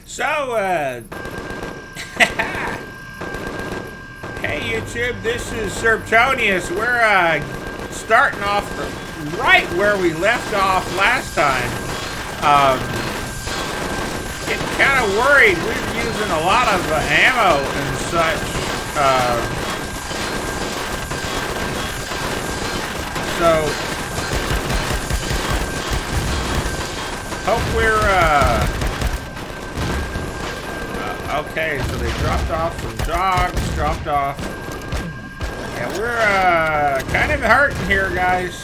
So, hey YouTube, this is Serptonius. We're starting off right where we left off last time. Getting kind of worried. We're using a lot of ammo and such. So, hope we're okay, so they dropped off some dogs, dropped off. Yeah, we're kind of hurting here, guys.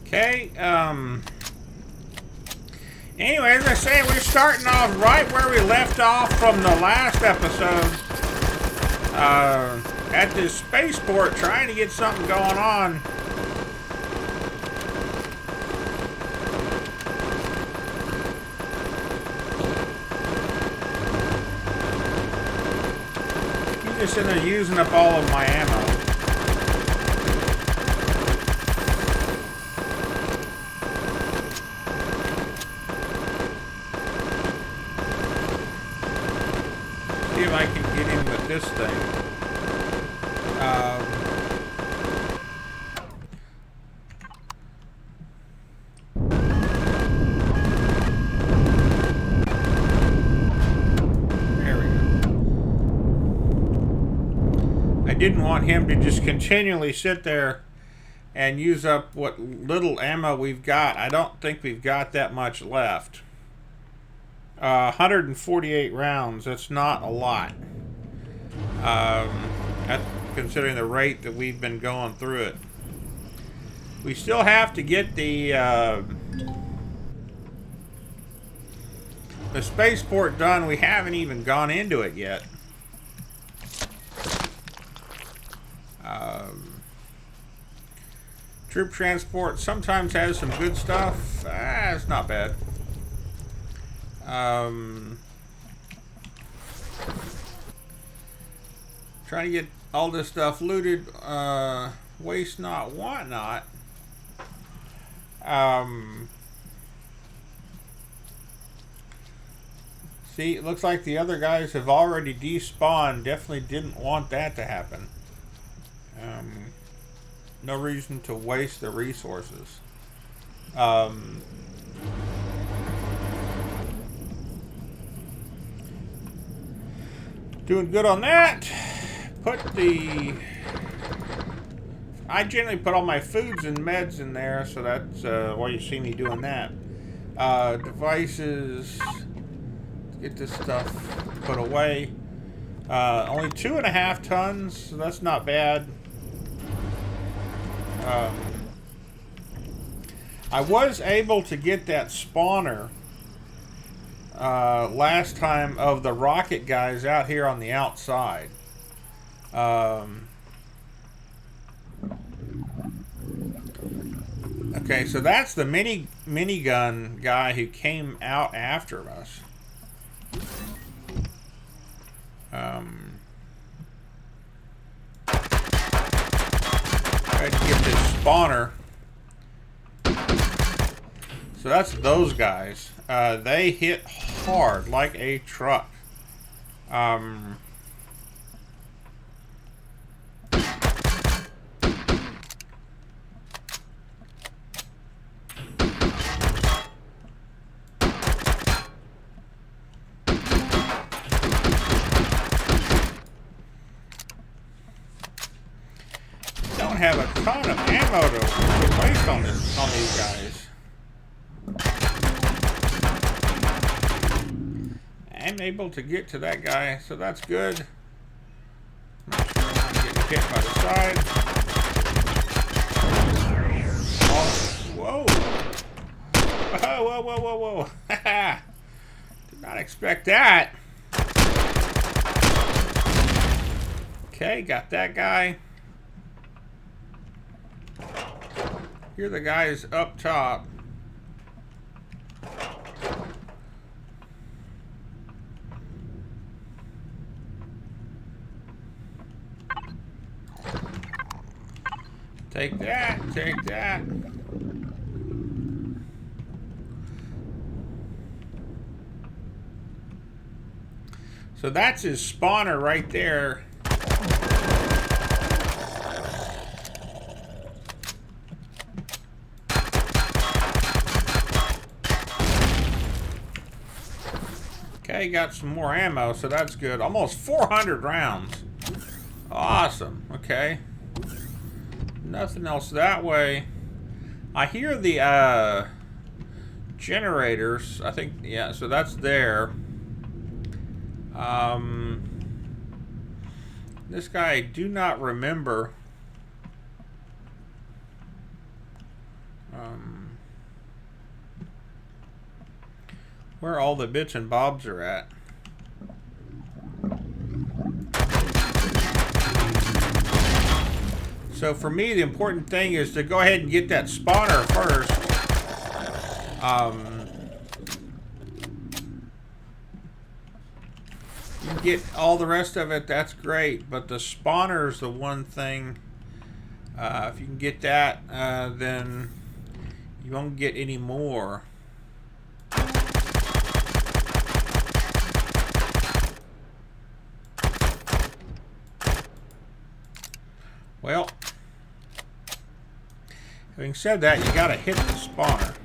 Okay, anyway, as I say, we're starting off right where we left off from the last episode, at this spaceport, trying to get something going on. I'm just in there using up all of my ammo. See if I can get him with this thing. There we go. I didn't want him to just continually sit there and use up what little ammo we've got. I don't think we've got that much left. 148 rounds, that's not a lot. Considering the rate that we've been going through it. We still have to get the spaceport done. We haven't even gone into it yet. Troop transport sometimes has some good stuff. It's not bad. Trying to get all this stuff looted. Waste not, want not. See, it looks like the other guys have already despawned. Definitely didn't want that to happen. No reason to waste the resources. Doing good on that. I generally put all my foods and meds in there, so that's why you see me doing that. Devices. Let's get this stuff put away. Only 2.5 tons, so that's not bad. I was able to get that spawner last time of the rocket guys out here on the outside. Okay, so that's the minigun guy who came out after us. Tried to get this spawner. So that's those guys. They hit hard like a truck. Don't have a ton of ammo to waste on these guys. I'm able to get to that guy, so that's good. Not sure I'm getting hit by the side. Oh, whoa! Whoa! Did not expect that. Okay, got that guy. Here the guys up top. Take that, take that. So that's his spawner right there. Okay, got some more ammo, so that's good. Almost 400 rounds. Awesome. Okay. Nothing else that way. I hear the generators. I think, yeah, so that's there. This guy I do not remember. Where all the bits and bobs are at. So for me, the important thing is to go ahead and get that spawner first. You get all the rest of it, that's great. But the spawner is the one thing. If you can get that, then you won't get any more. Well, having said that, you gotta hit the spawner.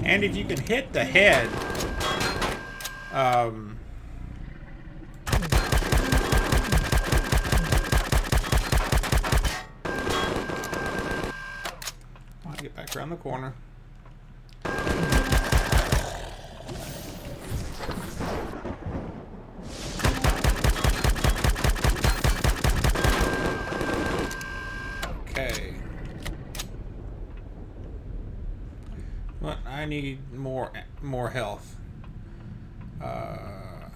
And if you can hit the head, I'll get back around the corner. Okay. But I need more health. I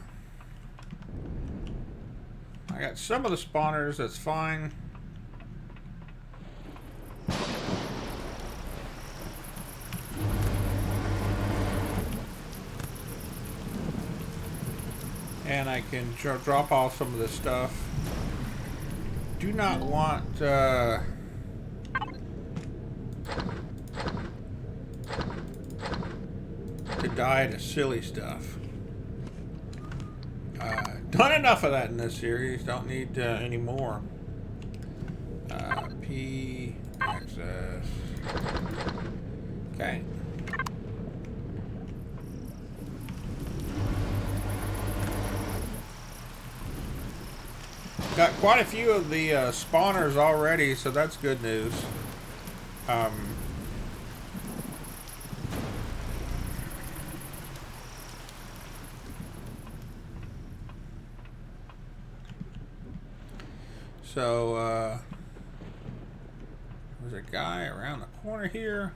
got some of the spawners, that's fine. And I can drop off some of this stuff. Do not want to die to silly stuff. Done enough of that in this series. Don't need any more. P access. Okay. Got quite a few of the spawners already, so that's good news. So, there's a guy around the corner here.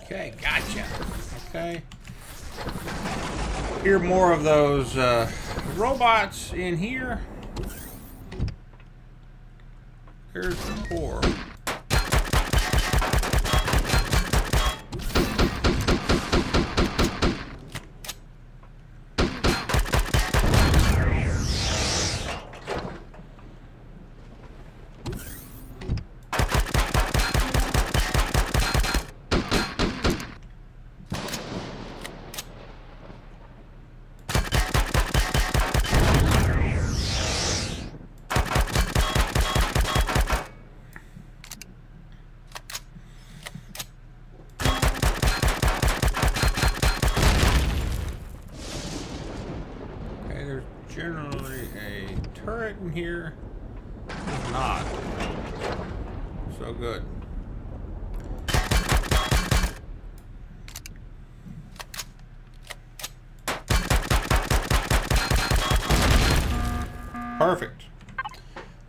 Okay, gotcha. Okay. Hear more of those robots in here. There's the core. generally a turret in here. It's not. So good. Perfect.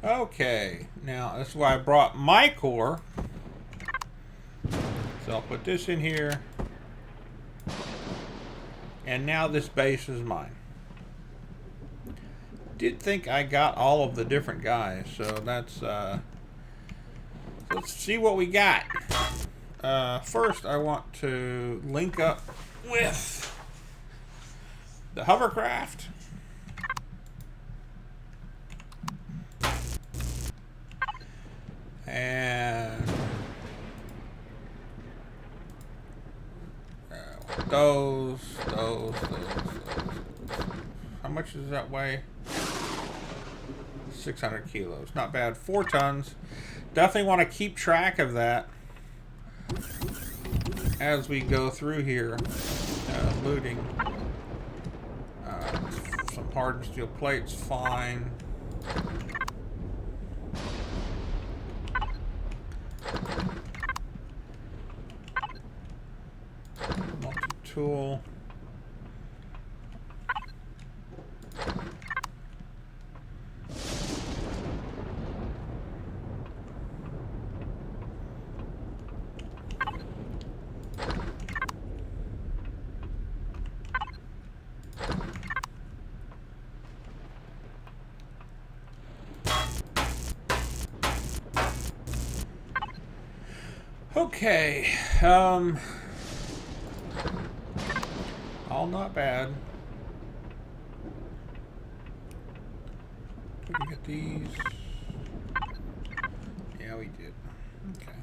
Okay, now that's why I brought my core. So I'll put this in here. And now this base is mine. Did think I got all of the different guys, so that's let's see what we got. First I want to link up with the hovercraft. And those. How much does that weigh? 600 kilos. Not bad. 4 tons. Definitely want to keep track of that as we go through here. Looting. Some hardened steel plates. Fine. Multi-tool. Okay, all not bad. Did we get these? Yeah, we did. Okay.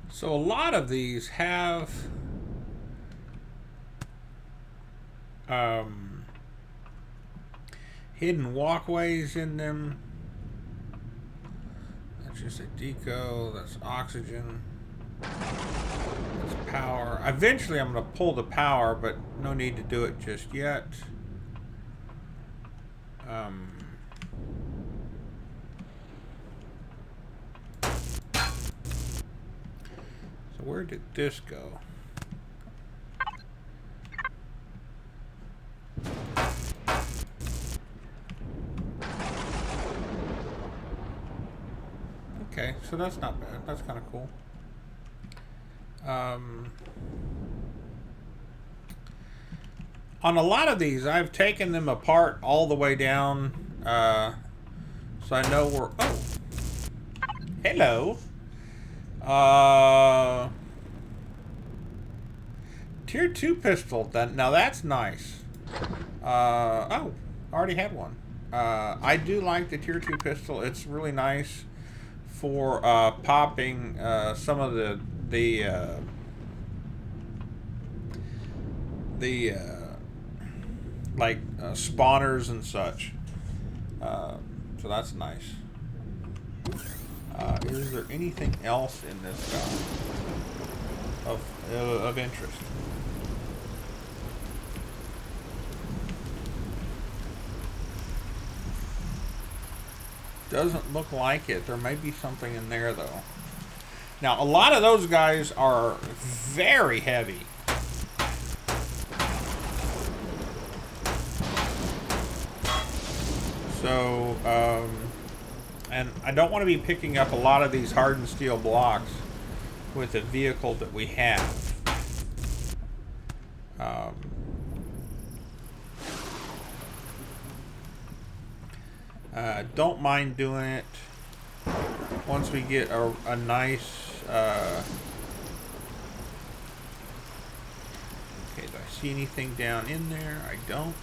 So a lot of these have hidden walkways in them. That's just a deco. That's oxygen. That's power. Eventually I'm going to pull the power, but no need to do it just yet. So where did this go? Okay, so that's not bad. That's kind of cool. On a lot of these, I've taken them apart all the way down, so I know where. Oh, hello. Tier 2 pistol. Now that's nice. Oh, I already had one. I do like the Tier 2 pistol. It's really nice for popping some of the like spawners and such. So that's nice. Is there anything else in this guy of interest? Doesn't look like it. There may be something in there though. Now a lot of those guys are very heavy. So, and I don't want to be picking up a lot of these hardened steel blocks with the vehicle that we have. Don't mind doing it once we get a nice... okay, do I see anything down in there? I don't.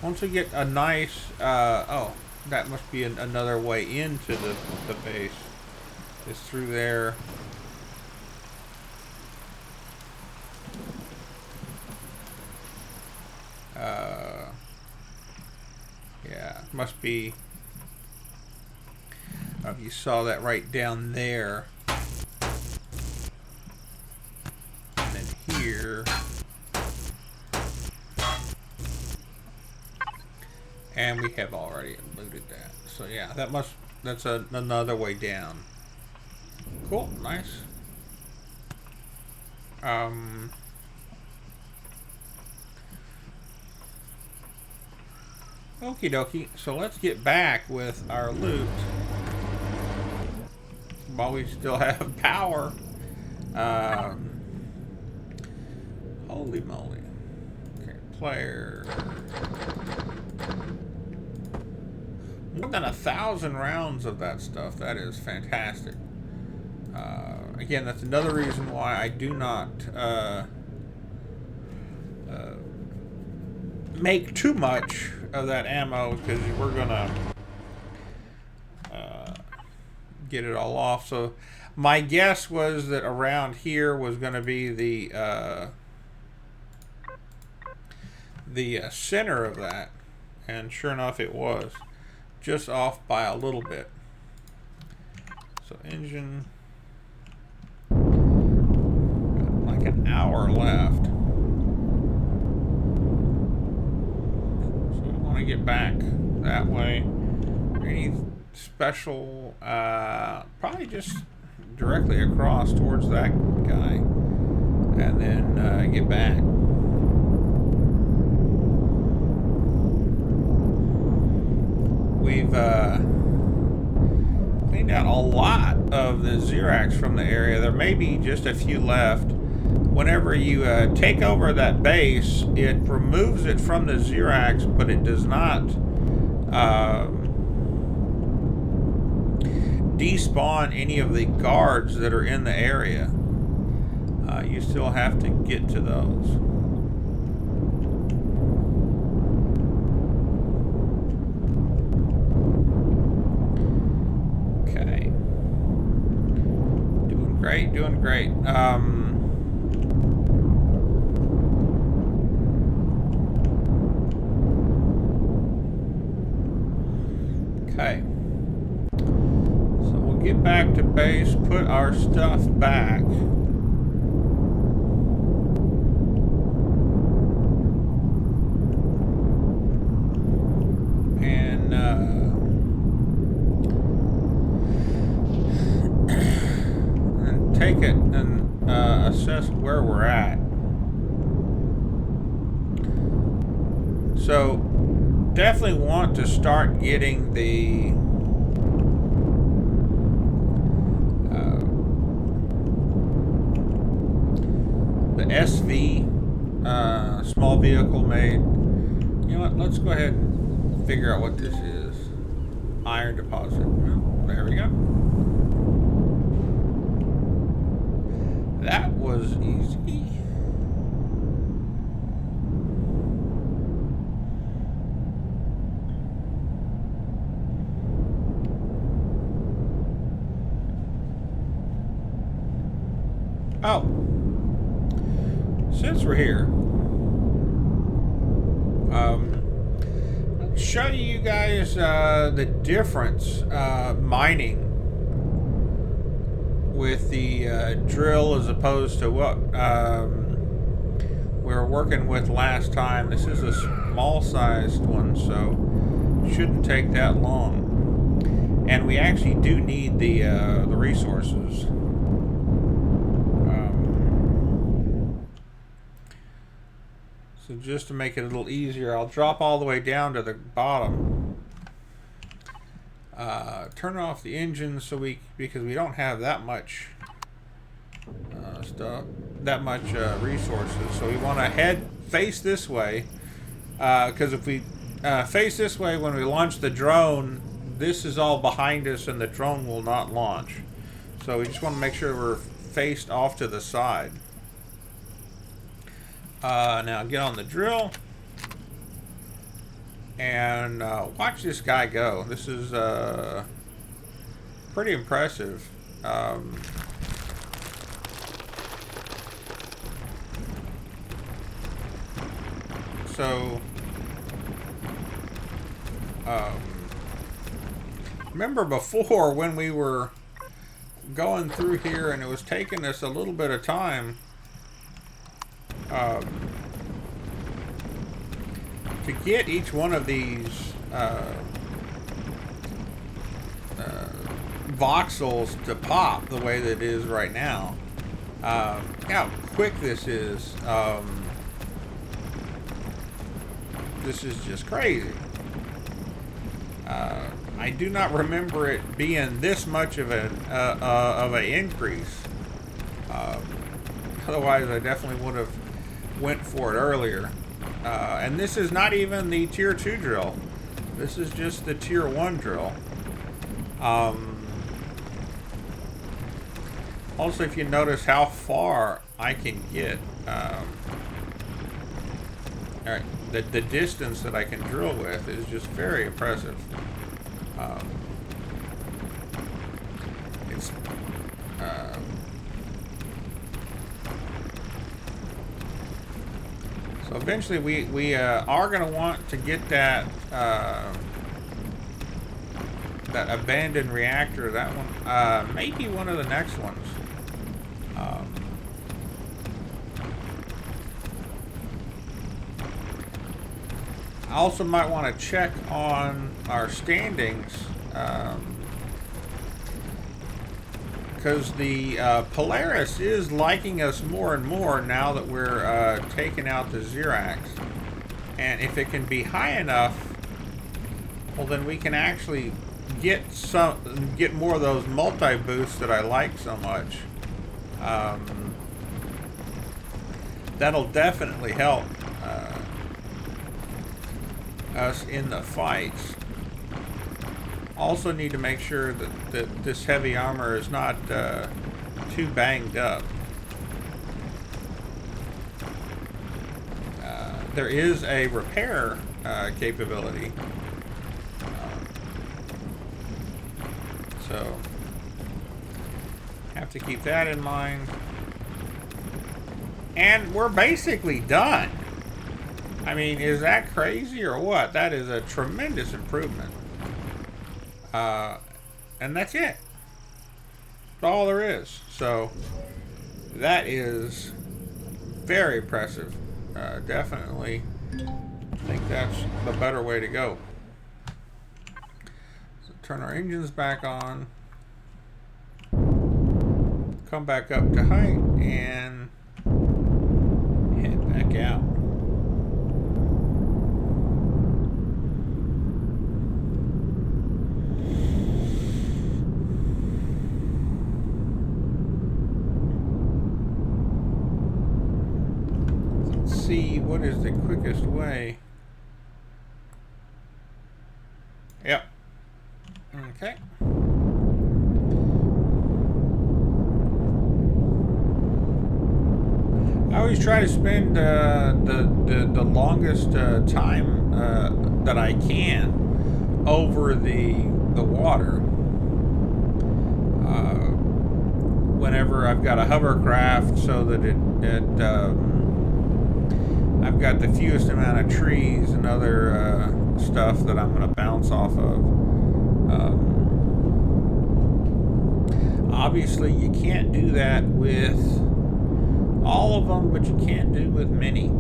Once we get a nice... oh, that must be another way into the base. It's through there. Must be... if you saw that right down there. And then here. And we have already looted that. So yeah, that's another way down. Cool, nice. Okie dokie, so let's get back with our loot while we still have power. Holy moly. Okay, player. More than 1,000 rounds of that stuff. That is fantastic. Again, that's another reason why I do not make too much of that ammo, because we're gonna get it all off. So my guess was that around here was going to be the center of that, and sure enough it was, just off by a little bit. So engine, got like an hour left. Get back that way. Any special, probably just directly across towards that guy, and then get back. We've cleaned out a lot of the Xirax from the area. There may be just a few left. Whenever you take over that base, it removes it from the Xirax, but it does not despawn any of the guards that are in the area. You still have to get to those. Okay. Doing great, doing great. Okay, so we'll get back to base, put our stuff back, and take it and assess where we're at. So definitely want to start getting the SV small vehicle made. You know what? Let's go ahead and figure out what this is. Iron deposit. Well, there we go. That was easy. Oh, since we're here, let's show you guys the difference mining with the drill as opposed to what we were working with last time. This is a small-sized one, so shouldn't take that long, and we actually do need the resources. So just to make it a little easier, I'll drop all the way down to the bottom. Turn off the engine because we don't have that much stuff, that much resources. So we want to face this way, because if we face this way when we launch the drone, this is all behind us and the drone will not launch. So we just want to make sure we're faced off to the side. Now get on the drill and watch this guy go. This is pretty impressive. So Remember before when we were going through here and it was taking us a little bit of time to get each one of these voxels to pop the way that it is right now. How quick this is. This is just crazy. I do not remember it being this much of an increase. Otherwise, I definitely would have went for it earlier. And this is not even the tier 2 drill. This is just the tier 1 drill. Also, if you notice how far I can get, alright, the distance that I can drill with is just very impressive. It's so eventually we are going to want to get that that abandoned reactor. That one, maybe one of the next ones. I also might want to check on our standings, because the Polaris is liking us more and more now that we're taking out the Xirax. And if it can be high enough, well, then we can actually get more of those multi-boosts that I like so much. That'll definitely help us in the fights. Also need to make sure that this heavy armor is not too banged up. There is a repair capability. So have to keep that in mind. And we're basically done. I mean, is that crazy or what? That is a tremendous improvement. And that's it. That's all there is. So that is very impressive. Definitely think that's the better way to go. So turn our engines back on. Come back up to height and head back out. See what is the quickest way. Yep. Okay. I always try to spend the longest time that I can over the water. Whenever I've got a hovercraft, so that I've got the fewest amount of trees and other stuff that I'm going to bounce off of. Obviously, you can't do that with all of them, but you can do with many.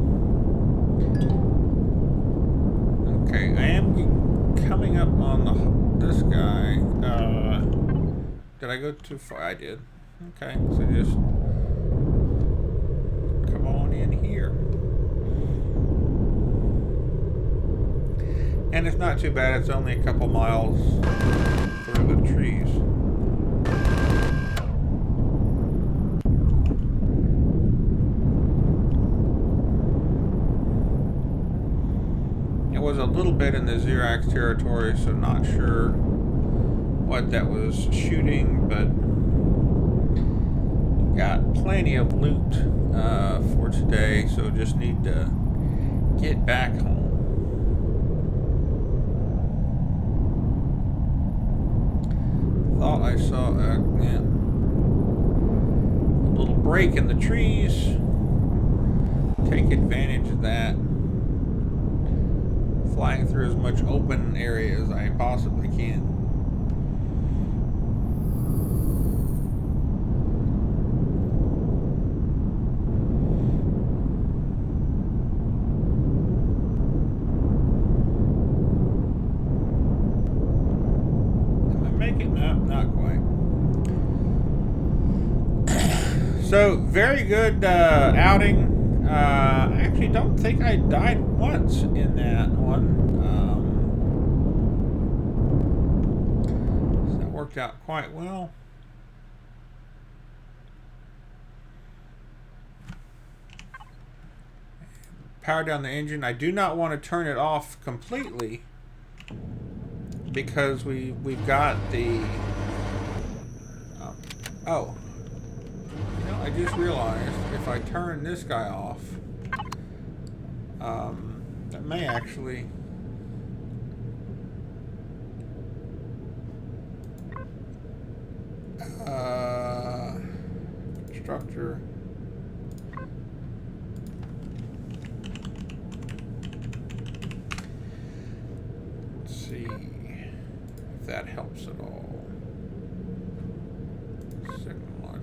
Okay, I am coming up on this guy. Did I go too far? I did. Okay, so just come on in here. And it's not too bad, it's only a couple miles through the trees. It was a little bit in the Xirax territory, so not sure what that was shooting, but got plenty of loot for today, so just need to get back home. Thought I saw a little break in the trees. Take advantage of that. flying through as much open area as I possibly can. Am I making? No, not quite. So, very good outing. I actually don't think I died once in that one. So that worked out quite well. Power down the engine. I do not want to turn it off completely because we've got the oh. You know, I just realized if I turn this guy off, that may actually constructor. Let's see if that helps at all. Signal logic.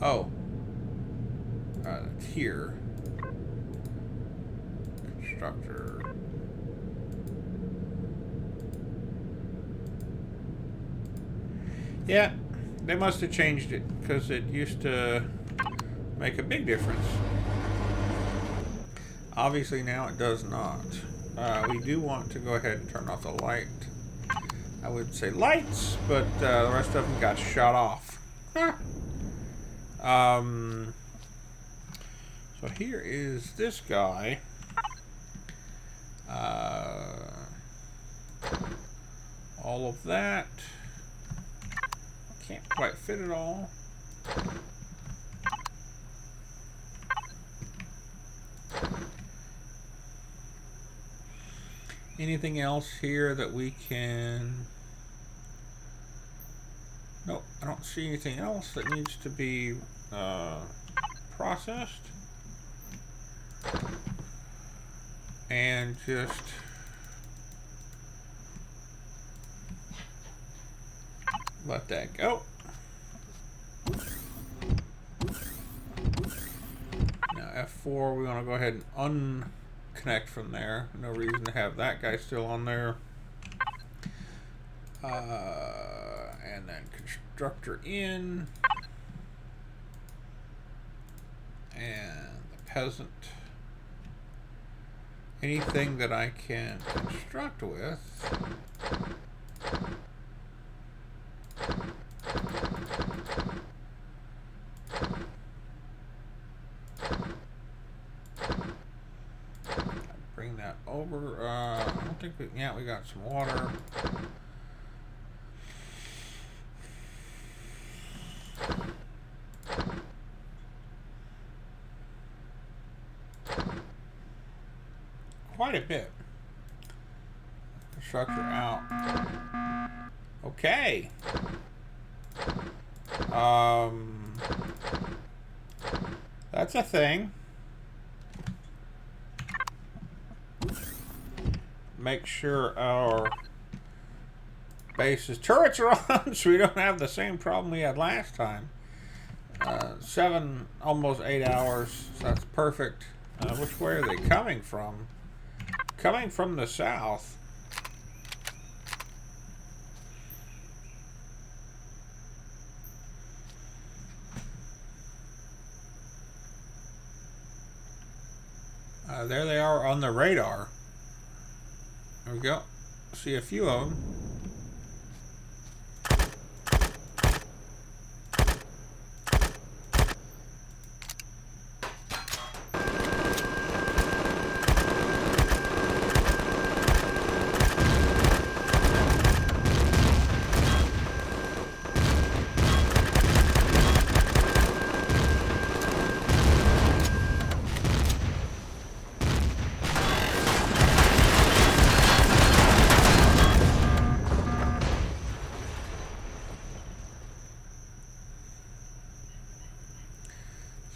Oh, it's here. Constructor. Yeah, they must have changed it because it used to make a big difference. Obviously now it does not. We do want to go ahead and turn off the light. I would say lights, but the rest of them got shut off. So here is this guy. All of that. Can't quite fit it all. Anything else here that we can... Nope, I don't see anything else that needs to be processed. And just let that go. Now F4, we want to go ahead and unconnect from there. No reason to have that guy still on there. And then constructor in. And the peasant. Anything that I can construct with. Bring that over. I don't think we, yeah, we got some water. Quite a bit. Structure out. Okay. That's a thing. Make sure our base's turrets are on so we don't have the same problem we had last time. 7, almost 8 hours. So that's perfect. Which way are they coming from? Coming from the south. There they are on the radar. There we go. See a few of them.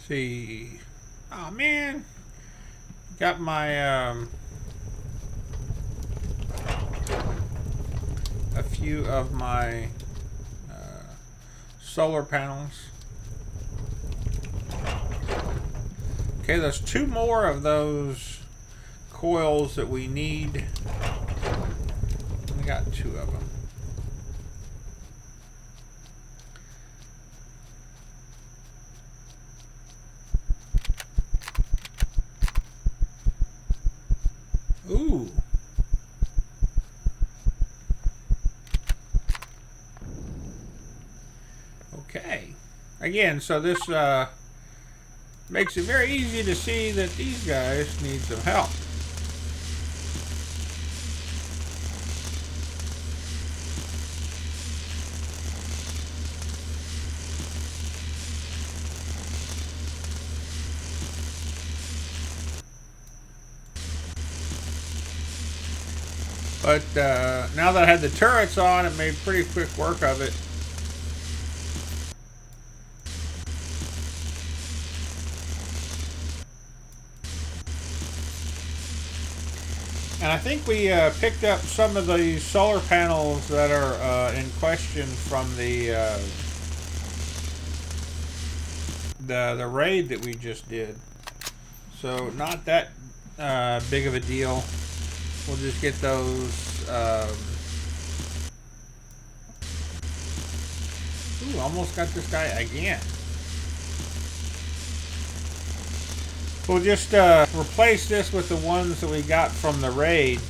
See. Oh man. Got my a few of my solar panels. Okay, there's 2 more of those coils that we need. We got 2 of them. Ooh. Okay. Again, so this makes it very easy to see that these guys need some help. But now that I had the turrets on, it made pretty quick work of it. And I think we picked up some of the solar panels that are in question from the raid that we just did. So not that big of a deal. We'll just get those. Ooh, almost got this guy again. We'll just replace this with the ones that we got from the raid.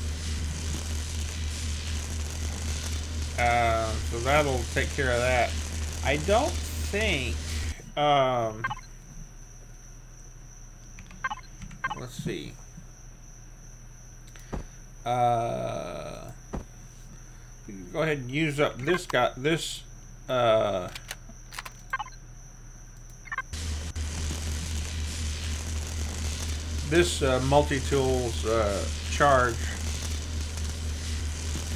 So that'll take care of that. I don't think... let's see. We can go ahead and use up this guy. This... this multi-tools charge.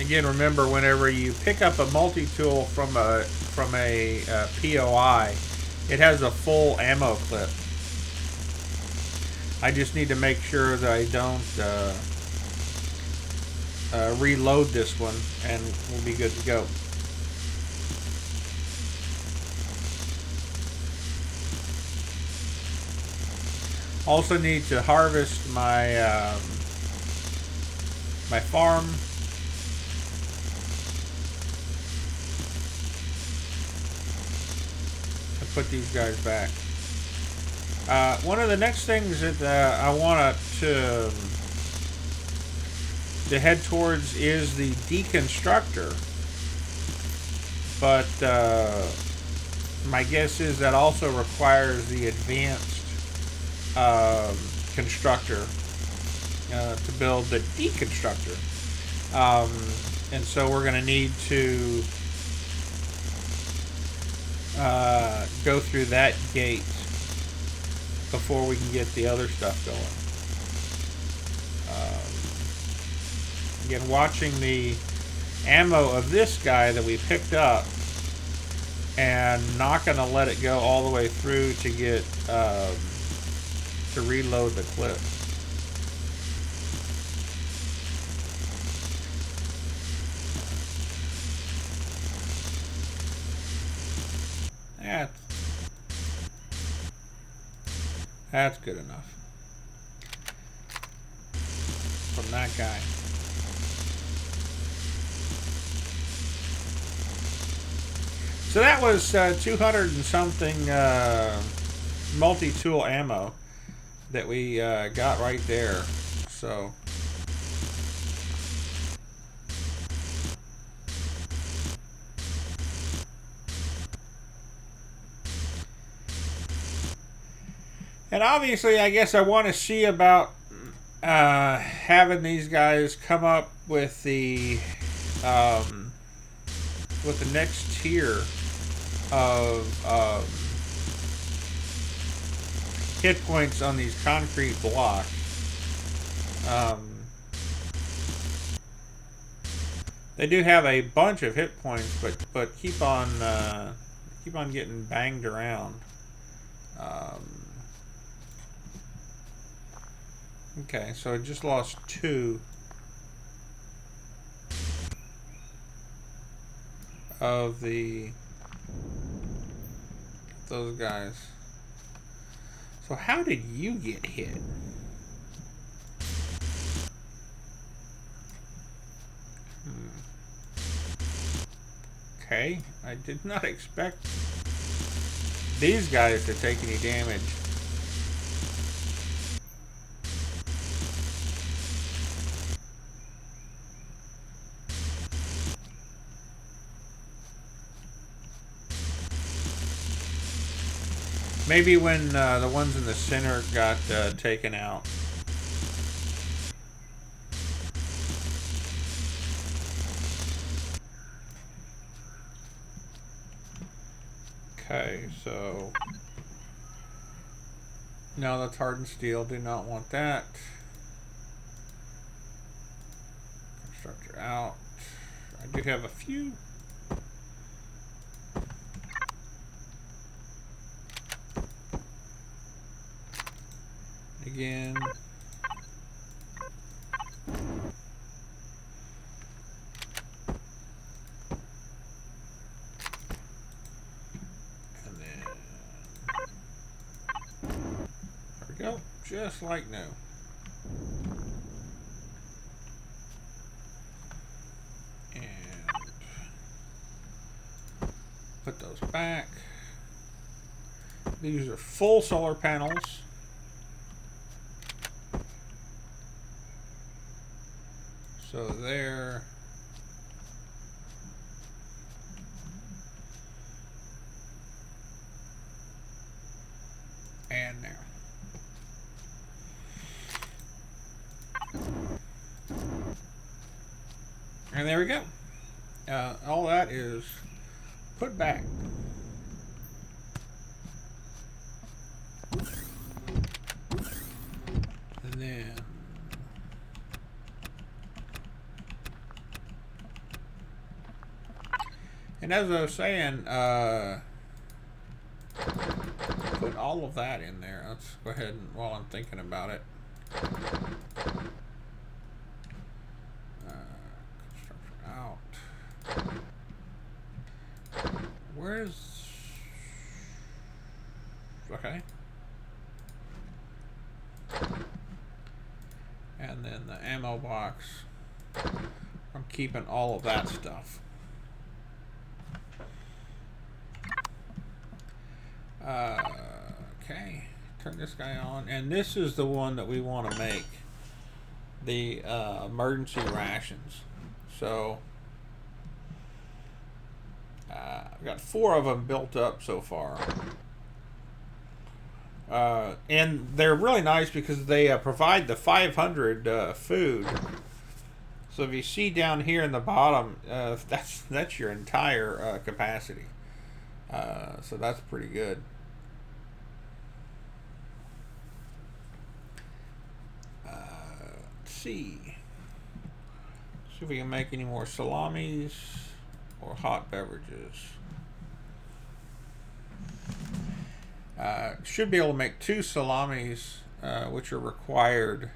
Again, remember, whenever you pick up a multi-tool from a POI, it has a full ammo clip. I just need to make sure that I don't reload this one, and we'll be good to go. Also need to harvest my my farm. And put these guys back. One of the next things that I want to head towards is the deconstructor. But my guess is that also requires the advanced constructor to build the deconstructor, and so we're going to need to go through that gate before we can get the other stuff going. Again, watching the ammo of this guy that we picked up, and not going to let it go all the way through to get to reload the clip. That's good enough. From that guy. So that was 200 and something multi-tool ammo that we got right there. So and obviously I guess I want to see about having these guys come up with the next tier of hit points on these concrete blocks. They do have a bunch of hit points, but keep on getting banged around. Okay, so I just lost 2 of those guys. So how did you get hit? Okay, I did not expect these guys to take any damage. Maybe when the ones in the center got taken out. Okay, so... No, that's hardened steel. Do not want that. Constructor out. I do have a few. Again. And then... There we go. Just like new. Put those back. These are full solar panels. So there. And there. And there we go. All that is put back. And then as I was saying, put all of that in there. Let's go ahead and, while I'm thinking about it. Constructor out. Where's... Okay. And then the ammo box. I'm keeping all of that stuff. Okay. Turn this guy on. And this is the one that we want to make. The emergency rations. So... I've got 4 of them built up so far. And they're really nice because they provide the 500 food. So if you see down here in the bottom, that's your entire capacity. So that's pretty good. Let's see. See if we can make any more salamis or hot beverages. Should be able to make 2 salamis, which are required.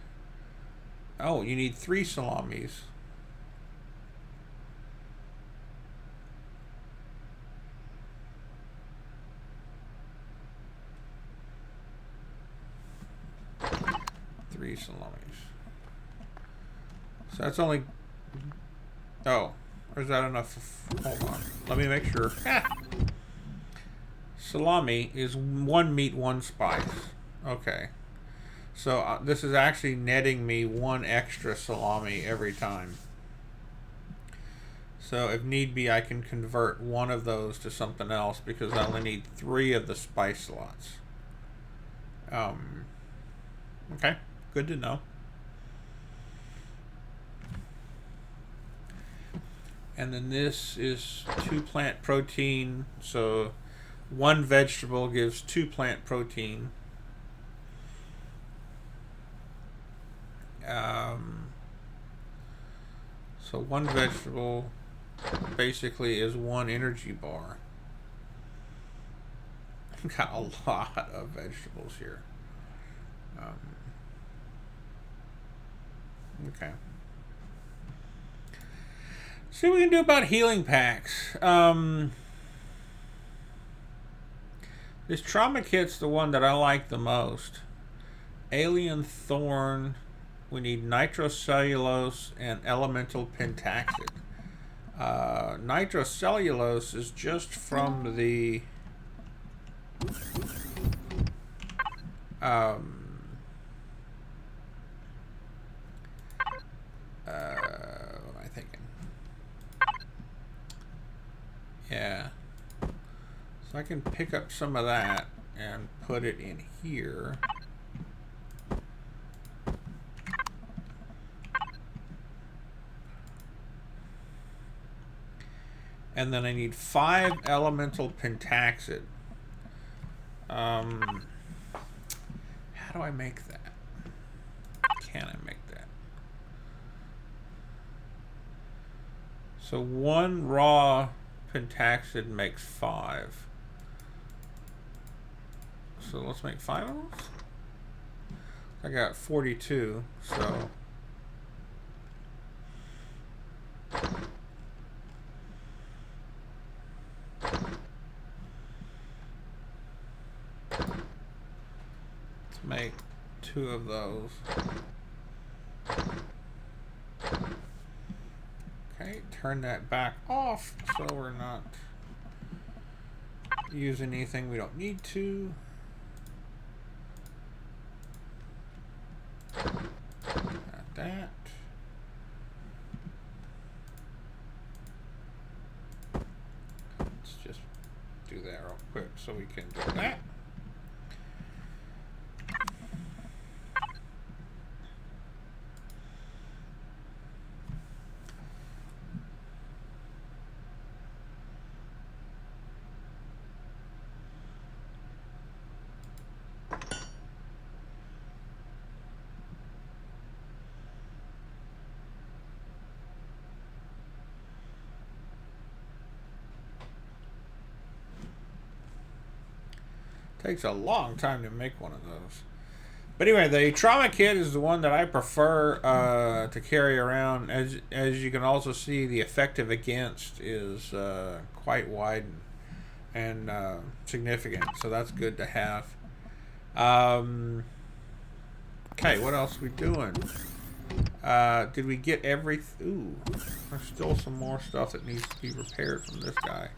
Oh, you need 3 salamis. Three salamis. So that's only... Oh. Or is that enough? Hold on. Let me make sure. Salami is 1 meat, 1 spice. Okay. So this is actually netting me 1 extra salami every time. So if need be, I can convert 1 of those to something else because I only need 3 of the spice slots. Okay. Good to know. And then this is 2 plant protein. So 1 vegetable gives 2 plant protein. So 1 vegetable basically is 1 energy bar. I've got a lot of vegetables here. Okay. See what we can do about healing packs. This trauma kit's the one that I like the most. Alien Thorn. We need nitrocellulose and elemental pentaxid. Nitrocellulose is just from the what am I thinking? Yeah. So I can pick up some of that and put it in here. And then I need 5 elemental pentaxid. How do I make that? Can I make that? So 1 raw pentaxid makes 5. So let's make 5 of those. I got 42, so... make 2 of those. Okay, turn that back off so we're not using anything we don't need to. Got that. Let's just do that real quick so we can do that. Takes a long time to make one of those. But anyway, the trauma kit is the one that I prefer to carry around. As you can also see, the effective against is quite wide and significant. So that's good to have. Okay, what else are we doing? Did we get everything? Ooh, there's still some more stuff that needs to be repaired from this guy.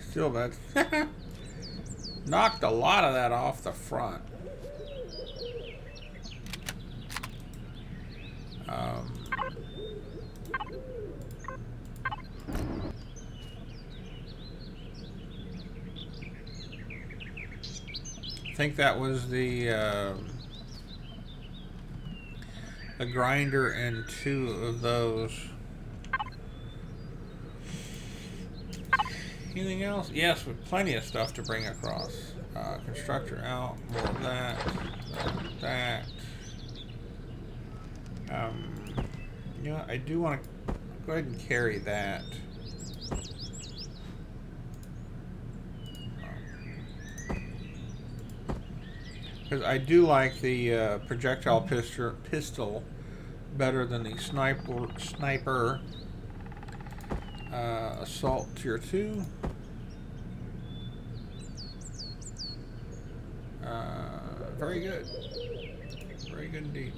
Still, that knocked a lot of that off the front. I think that was the grinder and 2 of those. Anything else? Yes, with plenty of stuff to bring across. Constructor out, more of that, that. You know, I do want to go ahead and carry that. Because I do like the projectile pistol better than the sniper assault tier 2. Very good. Very good indeed.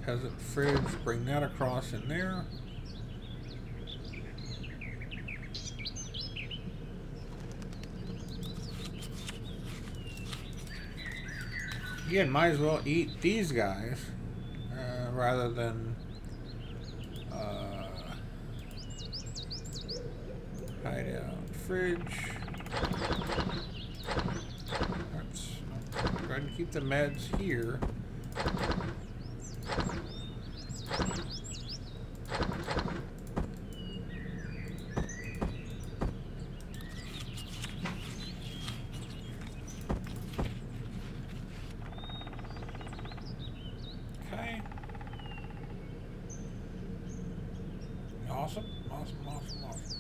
Peasant fridge, bring that across in there. Again, might as well eat these guys rather than hide out fridge. Let's go ahead and keep the meds here. Awesome, awesome, awesome, awesome.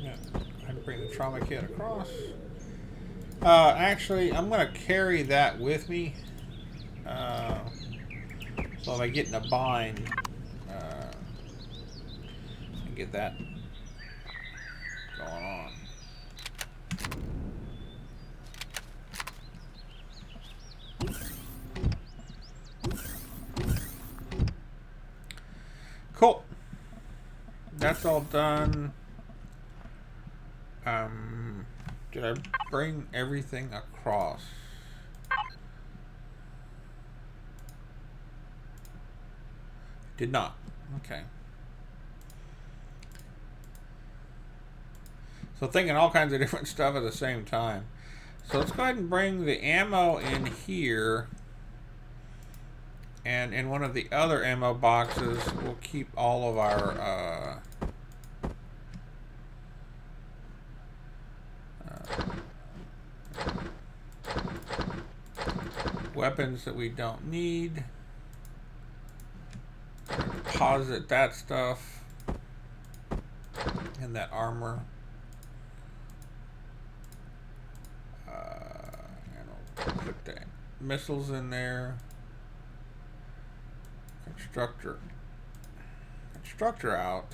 Yeah, go ahead and bring the trauma kit across. Actually, I'm going to carry that with me. So if I get in a bind, I get that going on. Cool. That's all done. Did I bring everything across? Did not. Okay. So thinking all kinds of different stuff at the same time. So let's go ahead and bring the ammo in here. And in one of the other ammo boxes, we'll keep all of our weapons that we don't need. Deposit that stuff and that armor. And I'll put the missiles in there. Constructor out.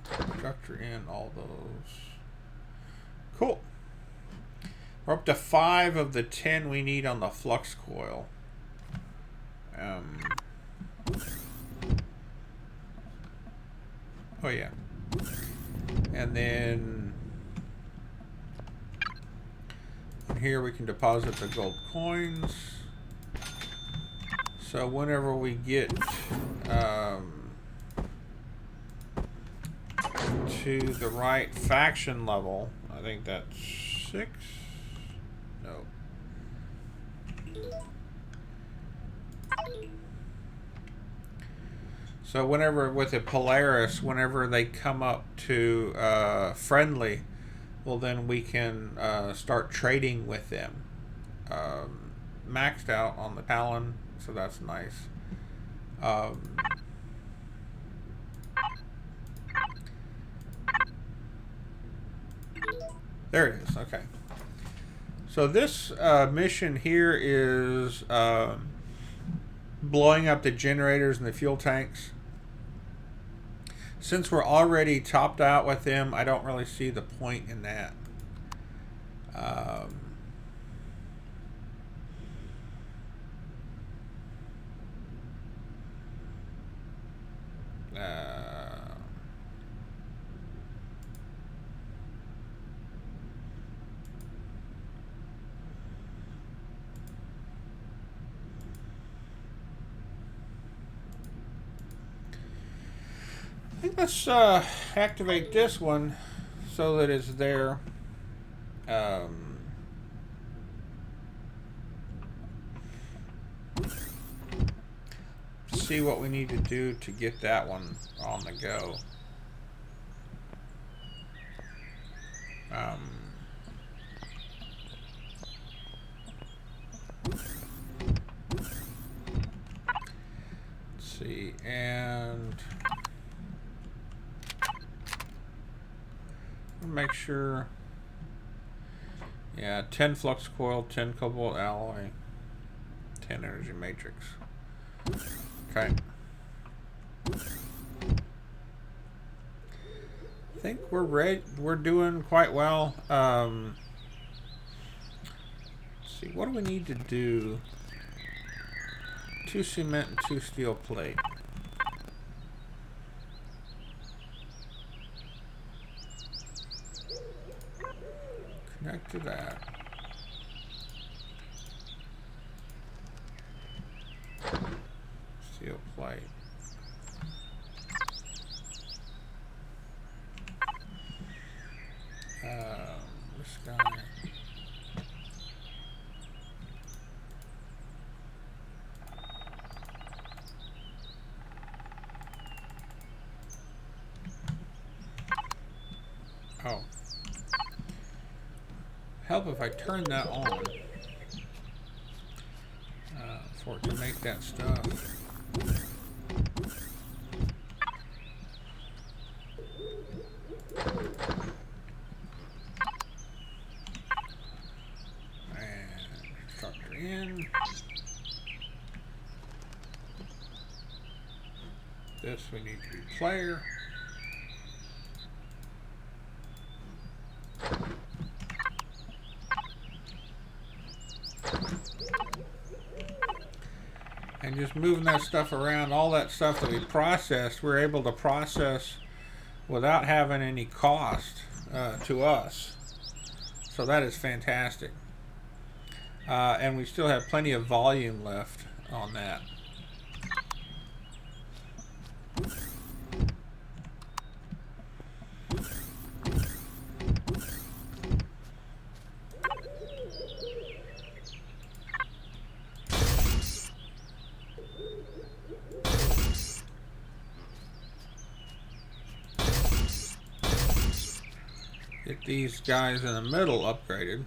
Constructor in, all those. Cool. We're up to 5 of the 10 we need on the flux coil. Oh yeah. And then here we can deposit the gold coins. So whenever we get to the right faction level, I think that's 6. No. So whenever with the Polaris, whenever they come up to friendly, well then we can start trading with them. Maxed out on the Talon, so that's nice. There it is. Okay. So this mission here is blowing up the generators and the fuel tanks. Since we're already topped out with them, I don't really see the point in that. I think let's activate this one so that it's there. See what we need to do to get that one on the go. Let's see, and make sure. Yeah, 10 flux coil, 10 cobalt alloy, 10 energy matrix. Okay. I think we're ready. We're doing quite well. Let's see, what do we need to do? 2 cement and 2 steel plate. Connect to that. Steel plate. This guy. Oh. Help if I turn that on for it to make that stuff. In. This we need to be player. And just moving that stuff around, all that stuff that we processed, we're able to process without having any cost to us. So that is fantastic. And we still have plenty of volume left on that. Get these guys in the middle upgraded.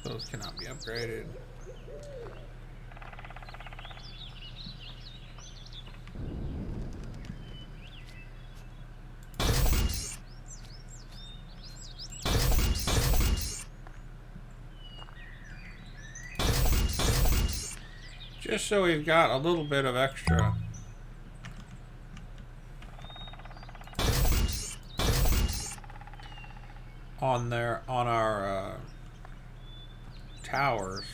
Those cannot be upgraded. Just so we've got a little bit of extra. On our towers.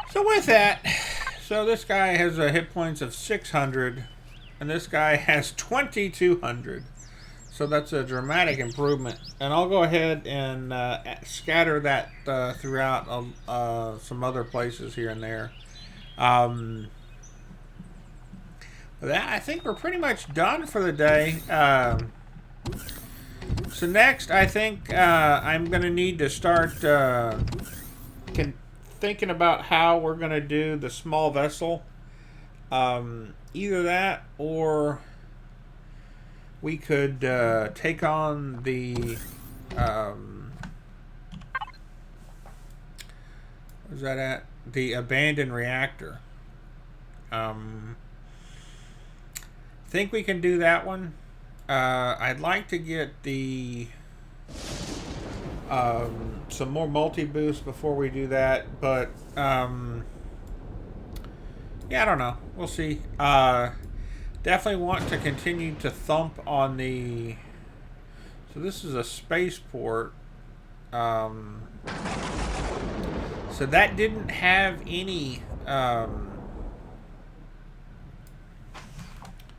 So with that, so this guy has a hit points of 600, and this guy has 2,200. So that's a dramatic improvement. And I'll go ahead and scatter that throughout some other places here and there. That, I think we're pretty much done for the day. So next, I think I'm going to need to start thinking about how we're going to do the small vessel. Either that, or we could take on the where's that at? The abandoned reactor. Think we can do that one. I'd like to get the some more multi-boost before we do that, but yeah, I don't know. We'll see. Definitely want to continue to thump on the. So this is a spaceport. So that didn't have any.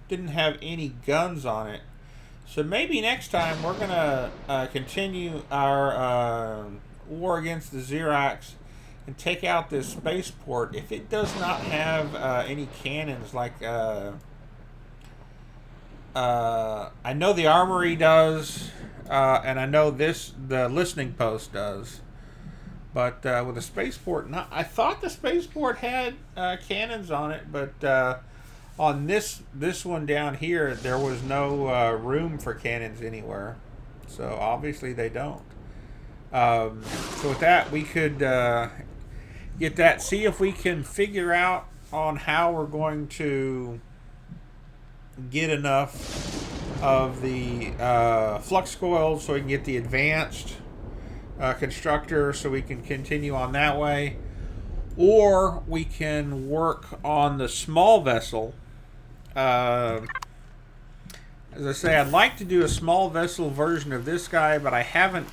Didn't have any guns on it. So maybe next time we're gonna continue our war against the Xirax and take out this spaceport. If it does not have any cannons, like I know the armory does, and I know the listening post does, but with the spaceport, I thought the spaceport had cannons on it, but. On this one down here, there was no room for cannons anywhere, so obviously they don't. So with that, we could get that. See if we can figure out on how we're going to get enough of the flux coils so we can get the advanced constructor, so we can continue on that way, or we can work on the small vessel. As I say, I'd like to do a small vessel version of this guy, but I haven't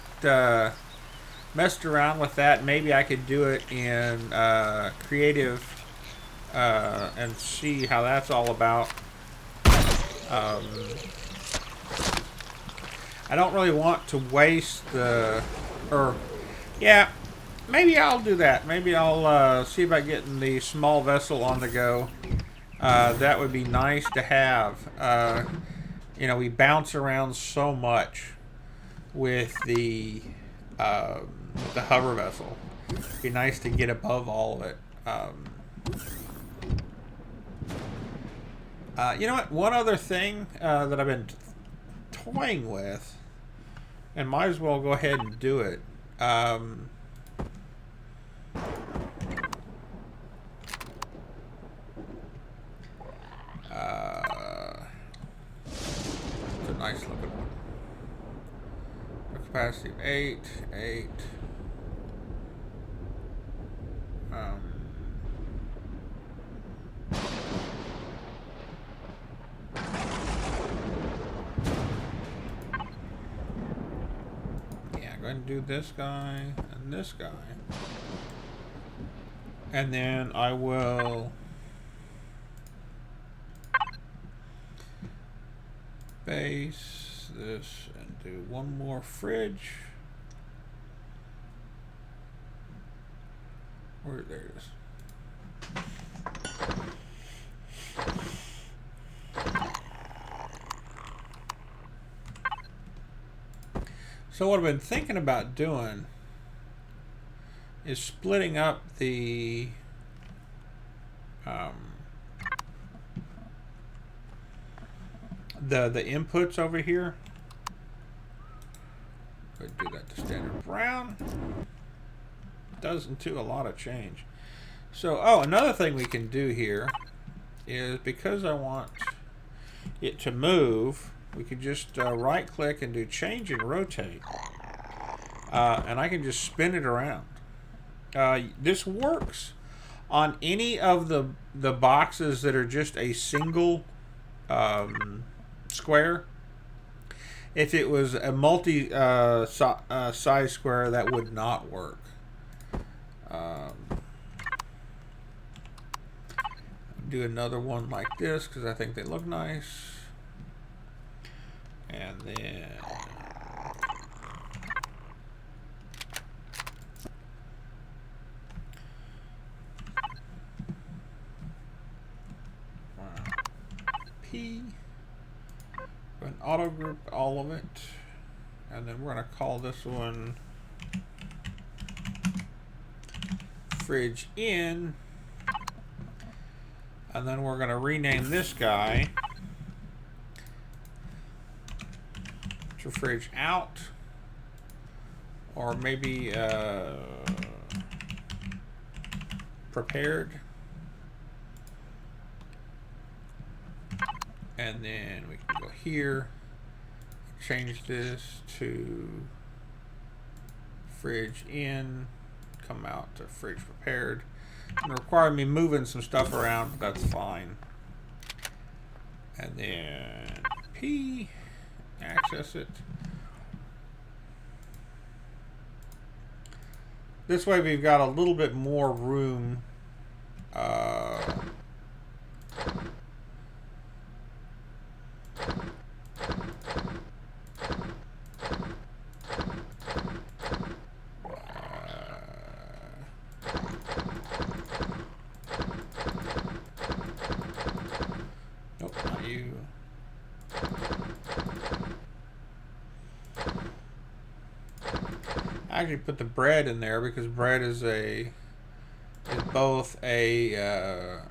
messed around with that. Maybe I could do it in creative and see how that's all about. I don't really want to waste the... yeah, maybe I'll do that. Maybe I'll see about getting the small vessel on the go. That would be nice to have. You know, we bounce around so much with the hover vessel. It'd be nice to get above all of it. You know what? One other thing that I've been toying with, and might as well go ahead and do it. It's a nice looking one. A capacity of 8. Yeah, go ahead and do this guy and this guy. And then I will base this and do one more fridge. Where there it is. So what I've been thinking about doing is splitting up the inputs over here. Go do that to standard brown. Doesn't do a lot of change. So, another thing we can do here is, because I want it to move, we could just right click and do change and rotate. And I can just spin it around. This works on any of the boxes that are just a single square. If it was a multi size square, that would not work. Do another one like this because I think they look nice. And then P, and auto group all of it, and then we're going to call this one fridge in, and then we're going to rename this guy to fridge out, or maybe prepared. And then we can go here, change this to fridge in, come out to fridge prepared. It's going to require me moving some stuff around, but that's fine. And then P, access it. This way we've got a little bit more room nope, not you. I actually put the bread in there because bread is both a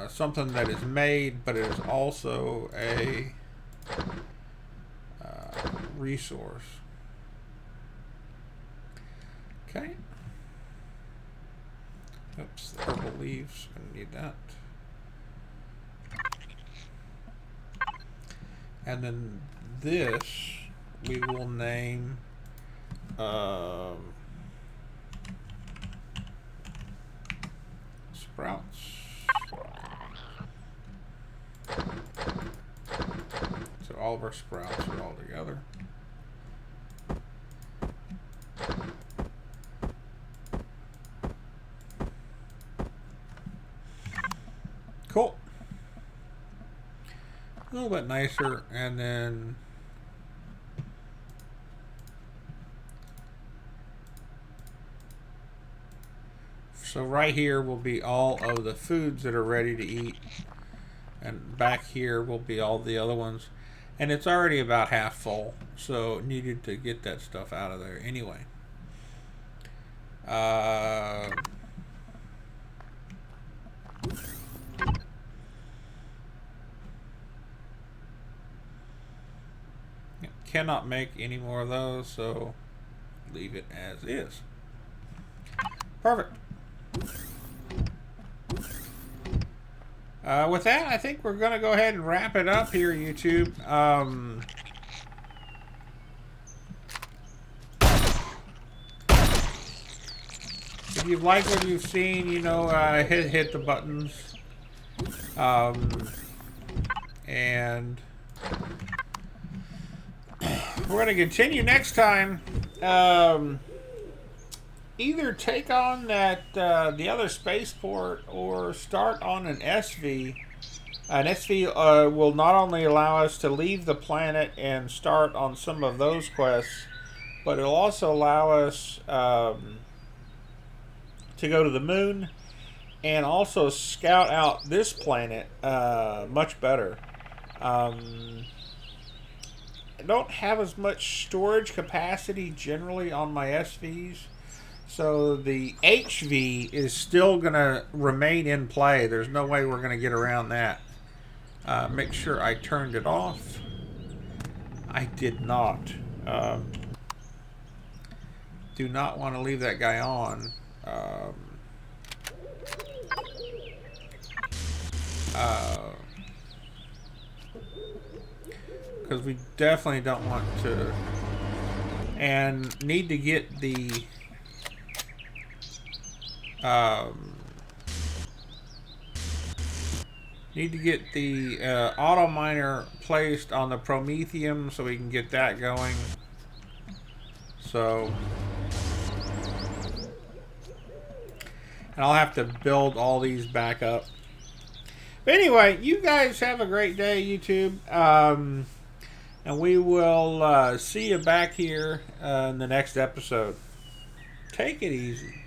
something that is made, but it is also a resource. Okay. Oops, the purple leaves. Gonna need that. And then this we will name sprouts. So all of our sprouts are all together. Cool. A little bit nicer, and then so right here will be all of the foods that are ready to eat, and back here will be all the other ones, and it's already about half full, so needed to get that stuff out of there anyway. Cannot make any more of those, so leave it as is. Perfect. With that, I think we're going to go ahead and wrap it up here, YouTube. If you've liked what you've seen, you know, hit the buttons. And we're going to continue next time. Either take on that the other spaceport or start on an SV. An SV will not only allow us to leave the planet and start on some of those quests, but it'll also allow us to go to the moon and also scout out this planet much better. I don't have as much storage capacity generally on my SVs, so the HV is still going to remain in play. There's no way we're going to get around that. Make sure I turned it off. I did not. Do not want to leave that guy on. Because we definitely don't want to, and need to get the auto miner placed on the Promethium so we can get that going. So, and I'll have to build all these back up. But anyway, you guys have a great day, YouTube. And we will see you back here in the next episode. Take it easy.